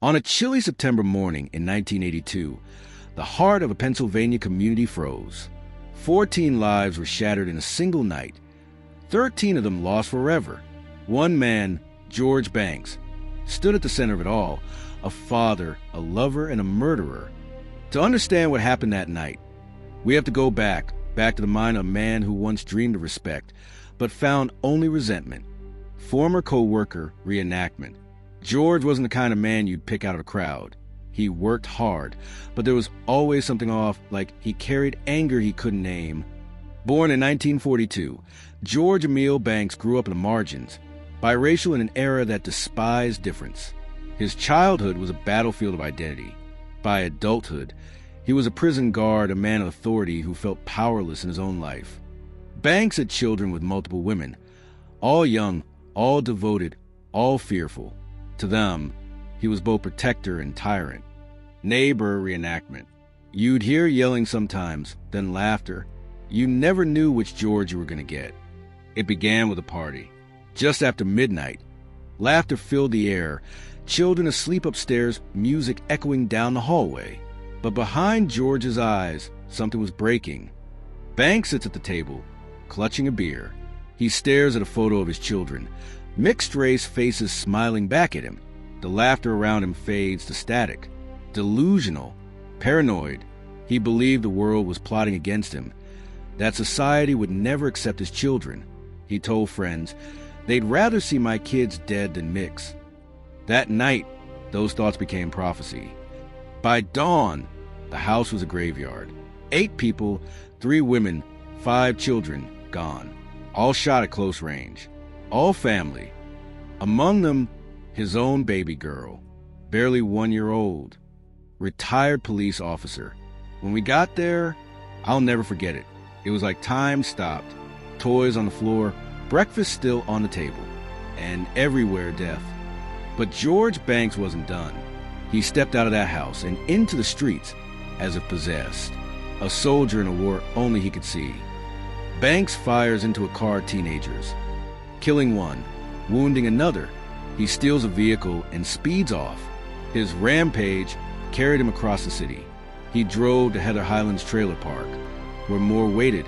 On a chilly September morning in 1982, the heart of a Pennsylvania community froze. 14 lives were shattered in a single night, 13 of them lost forever. One man, George Banks, stood at the center of it all, a father, a lover, and a murderer. To understand what happened that night, we have to go back to the mind of a man who once dreamed of respect, but found only resentment. Former co-worker reenactment. George wasn't the kind of man you'd pick out of a crowd. He worked hard, but there was always something off, like he carried anger he couldn't name. Born in 1942, George Emil Banks grew up in the margins, biracial in an era that despised difference. His childhood was a battlefield of identity. By adulthood, he was a prison guard, a man of authority who felt powerless in his own life. Banks had children with multiple women, all young, all devoted, all fearful. To them, he was both protector and tyrant. Neighbor reenactment. You'd hear yelling sometimes, then laughter. You never knew which George you were going to get. It began with a party. Just after midnight, laughter filled the air, children asleep upstairs, music echoing down the hallway. But behind George's eyes, something was breaking. Banks sits at the table, clutching a beer. He stares at a photo of his children, mixed-race faces smiling back at him. The laughter around him fades to static. Delusional, paranoid, he believed the world was plotting against him, that society would never accept his children. He told friends, they'd rather see my kids dead than mix. That night, those thoughts became prophecy. By dawn, the house was a graveyard. 8 people, 3 women, 5 children, gone. All shot at close range. All family. Among them, his own baby girl, barely 1 year old. Retired police officer. When we got there, I'll never forget it. It was like time stopped. Toys on the floor, breakfast still on the table, and everywhere death. But George Banks wasn't done. He stepped out of that house and into the streets as if possessed, a soldier in a war only he could see. Banks fires into a car of teenagers, killing one, wounding another. He steals a vehicle and speeds off. His rampage carried him across the city. He drove to Heather Highlands Trailer Park, where more waited.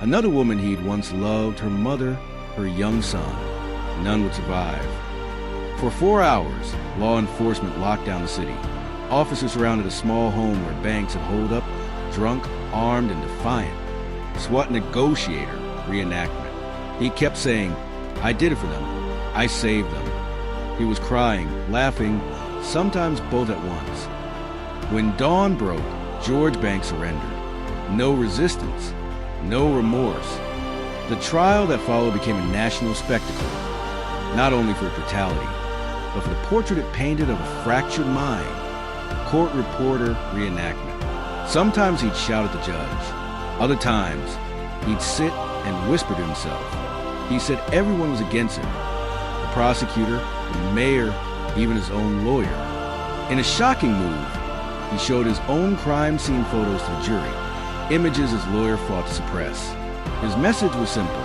Another woman he'd once loved, her mother, her young son. None would survive. For 4 hours, law enforcement locked down the city. Officers surrounded a small home where Banks had holed up, drunk, armed, and defiant. SWAT negotiator reenactment. He kept saying, I did it for them. I saved them. He was crying, laughing, sometimes both at once. When dawn broke, George Banks surrendered. No resistance, no remorse. The trial that followed became a national spectacle, not only for brutality, but for the portrait it painted of a fractured mind. Court reporter reenactment. Sometimes he'd shout at the judge. Other times, he'd sit and whisper to himself. He said everyone was against him. The prosecutor, the mayor, even his own lawyer. In a shocking move, he showed his own crime scene photos to the jury, images his lawyer fought to suppress. His message was simple.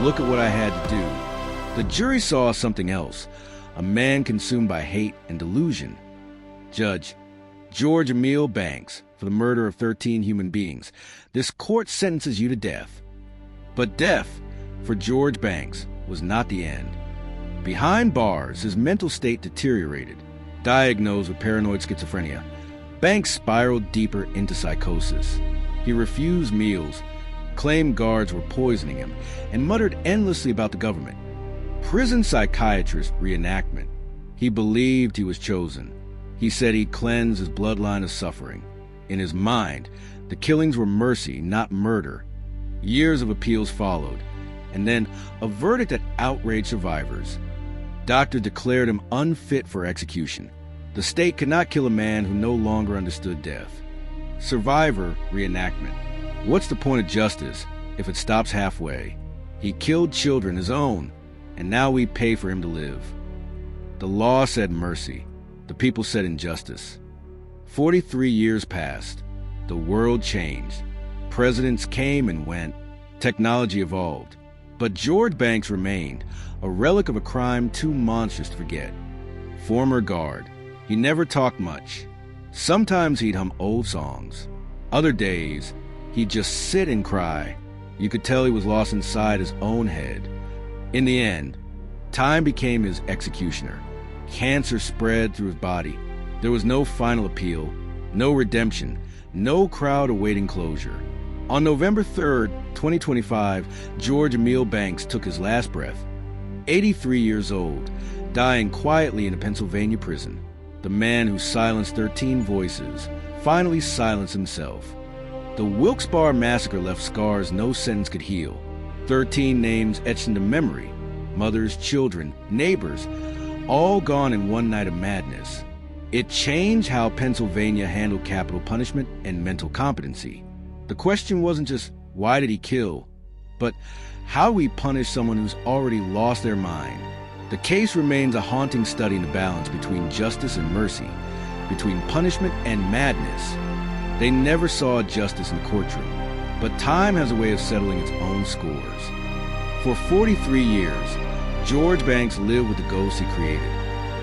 Look at what I had to do. The jury saw something else, a man consumed by hate and delusion. Judge, George Emil Banks, for the murder of 13 human beings. This court sentences you to death. But death, for George Banks, was not the end. Behind bars, his mental state deteriorated. Diagnosed with paranoid schizophrenia, Banks spiraled deeper into psychosis. He refused meals, claimed guards were poisoning him, and muttered endlessly about the government. Prison psychiatrist reenactment. He believed he was chosen. He said he'd cleanse his bloodline of suffering. In his mind, the killings were mercy, not murder. Years of appeals followed, and then a verdict that outraged survivors. Doctor declared him unfit for execution. The state could not kill a man who no longer understood death. Survivor reenactment. What's the point of justice if it stops halfway? He killed children, his own, and now we pay for him to live. The law said mercy. The people said injustice. 43 years passed. The world changed. Presidents came and went. Technology evolved. But George Banks remained, a relic of a crime too monstrous to forget. Former guard. He never talked much. Sometimes he'd hum old songs. Other days, he'd just sit and cry. You could tell he was lost inside his own head. In the end, time became his executioner. Cancer spread through his body. There was no final appeal, no redemption, no crowd awaiting closure. On November 3rd, 2025, George Emil Banks took his last breath, 83 years old, dying quietly in a Pennsylvania prison. The man who silenced 13 voices finally silenced himself. The Wilkes-Barre massacre left scars no sentence could heal. 13 names etched into memory. Mothers, children, neighbors, all gone in one night of madness. It changed how Pennsylvania handled capital punishment and mental competency. The question wasn't just, why did he kill? But how do we punish someone who's already lost their mind? The case remains a haunting study in the balance between justice and mercy, between punishment and madness. They never saw justice in the courtroom, but time has a way of settling its own scores. For 43 years, George Banks lived with the ghosts he created.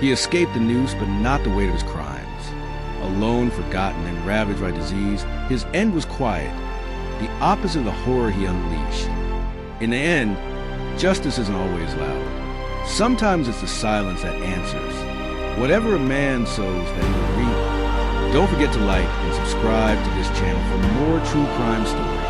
He escaped the noose, but not the weight of his crimes. Alone, forgotten, and ravaged by disease, his end was quiet, the opposite of the horror he unleashed. In the end, justice isn't always loud. Sometimes it's the silence that answers. Whatever a man sows, that he will reap. Don't forget to like and subscribe to this channel for more true crime stories.